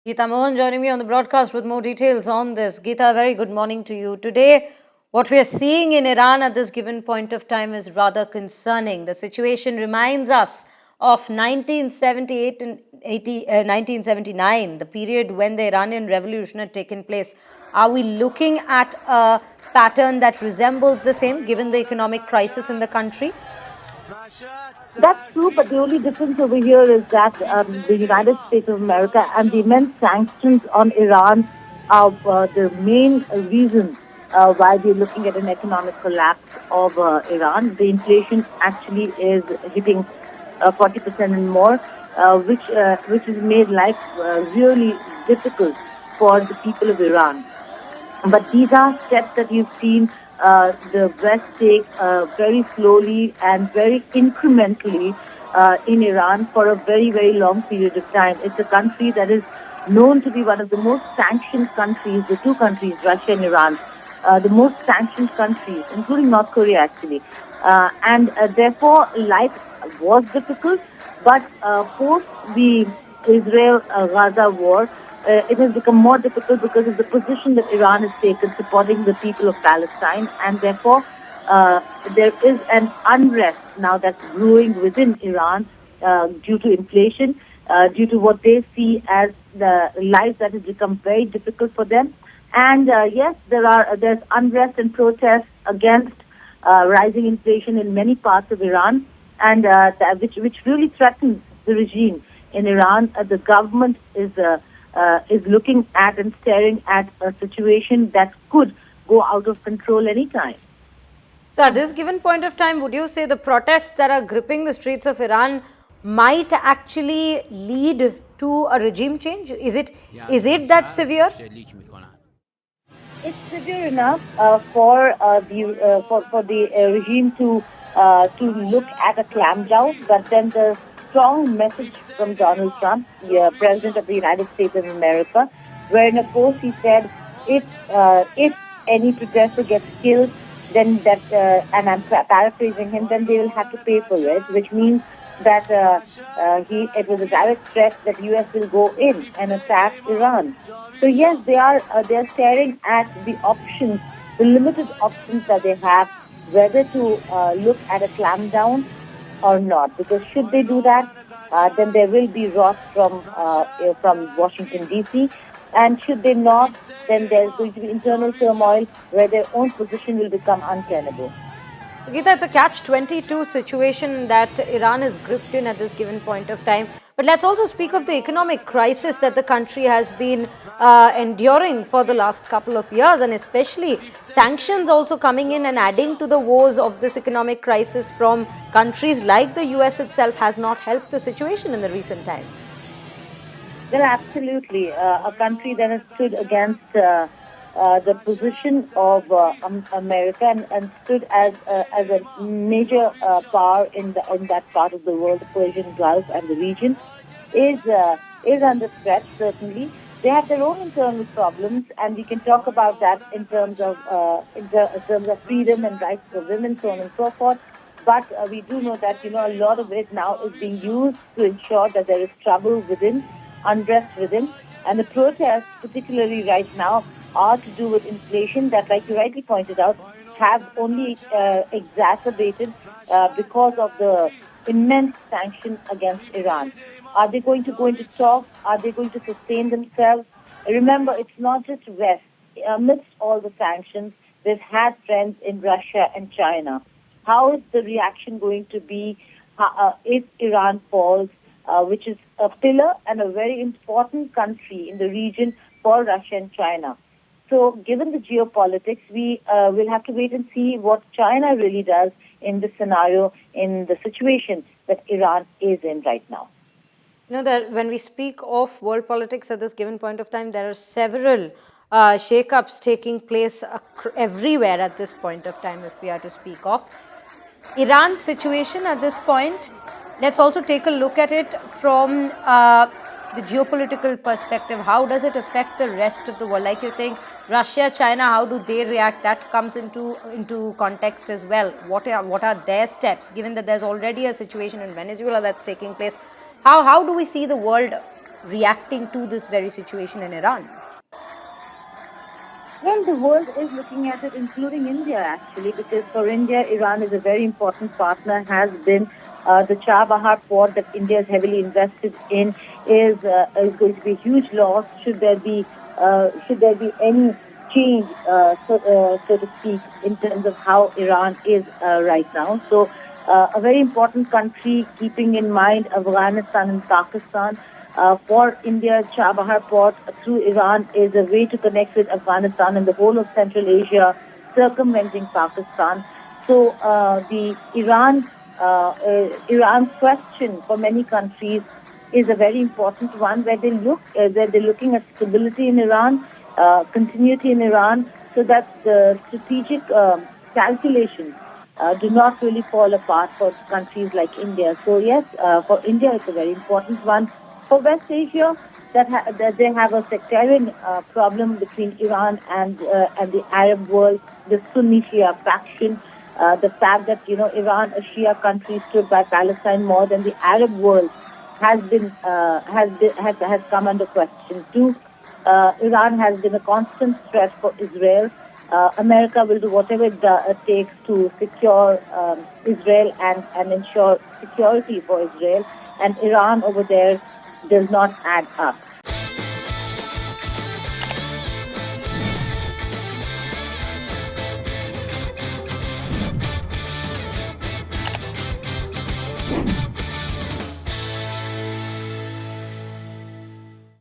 Geeta Mohan joining me on the broadcast with more details on this. Geeta, very good morning to you. Today, what we are seeing in Iran at this given point of time is rather concerning. The situation reminds us of 1978 and 1979, the period when the Iranian Revolution had taken place. Are we looking at a pattern that resembles the same given the economic crisis in the country? That's true, but the only difference over here is that the United States of America and the immense sanctions on Iran are the main reason why we're looking at an economic collapse of Iran. The inflation actually is hitting 40% and more, which has made life really difficult for the people of Iran. But these are steps that you've seen the West take very slowly and very incrementally in Iran for a very, very long period of time. It's a country that is known to be one of the most sanctioned countries, the two countries, Russia and Iran, the most sanctioned countries, including North Korea actually. And therefore, life was difficult, but post the Israel-Gaza war, it has become more difficult because of the position that Iran has taken supporting the people of Palestine, and therefore there is an unrest now that's brewing within Iran due to inflation, due to what they see as the life that has become very difficult for them. And yes, there's unrest and protests against rising inflation in many parts of Iran, and which really threatens the regime in Iran. The government is looking at and staring at a situation that could go out of control anytime. So at this given point of time, would you say the protests that are gripping the streets of Iran might actually lead to a regime change? Is it that severe? It's severe enough for the regime to look at a clampdown, but then the strong message from Donald Trump, the President of the United States of America, where in a post he said, if any protester gets killed, then that, and I'm paraphrasing him, then they will have to pay for it, which means that it was a direct threat that U.S. will go in and attack Iran. So yes, they are staring at the options, the limited options that they have, whether to look at a clampdown or not. Because should they do that, then there will be wrath from Washington D.C. And should they not, then there's going to be internal turmoil where their own position will become untenable. So Geeta, it's a catch-22 situation that Iran is gripped in at this given point of time. But let's also speak of the economic crisis that the country has been enduring for the last couple of years, and especially sanctions also coming in and adding to the woes of this economic crisis from countries like the US itself has not helped the situation in the recent times. Well, absolutely. A country that has stood against the position of America and stood as a major power in that part of the world, the Persian Gulf and the region, is under threat. Certainly, they have their own internal problems, and we can talk about that in terms of freedom and rights for women, so on and so forth. But we do know that a lot of it now is being used to ensure that there is trouble within, unrest within, and the protests, particularly right now, are to do with inflation that, like you rightly pointed out, have only exacerbated because of the immense sanctions against Iran. Are they going to go into talks? Are they going to sustain themselves? Remember, it's not just West. Amidst all the sanctions, they've had friends in Russia and China. How is the reaction going to be if Iran falls, which is a pillar and a very important country in the region for Russia and China? So given the geopolitics, we will have to wait and see what China really does in this scenario, in the situation that Iran is in right now. That when we speak of world politics at this given point of time, there are several shake-ups taking place everywhere at this point of time, if we are to speak of. Iran's situation at this point, let's also take a look at it from the geopolitical perspective. How does it affect the rest of the world? Like you're saying, Russia, China, how do they react? That comes into context as well. What are their steps, given that there's already a situation in Venezuela that's taking place? How do we see the world reacting to this very situation in Iran? Well, the world is looking at it, including India, actually, because for India, Iran is a very important partner, has been. The Chabahar port that India is heavily invested in is going to be a huge loss should there be any change, so to speak, in terms of how Iran is right now. So, a very important country, keeping in mind Afghanistan and Pakistan. For India, Chabahar port through Iran is a way to connect with Afghanistan and the whole of Central Asia, circumventing Pakistan. So the Iran's question for many countries is a very important one, where they're looking at stability in Iran, continuity in Iran, so that the strategic calculations do not really fall apart for countries like India. So yes, for India it's a very important one. For West Asia, that they have a sectarian problem between Iran and the Arab world, the Sunni Shia faction. The fact that Iran, a Shia country, stood by Palestine more than the Arab world has come under question too. Iran has been a constant threat for Israel. America will do whatever it takes to secure Israel and ensure security for Israel. And Iran over there does not add up.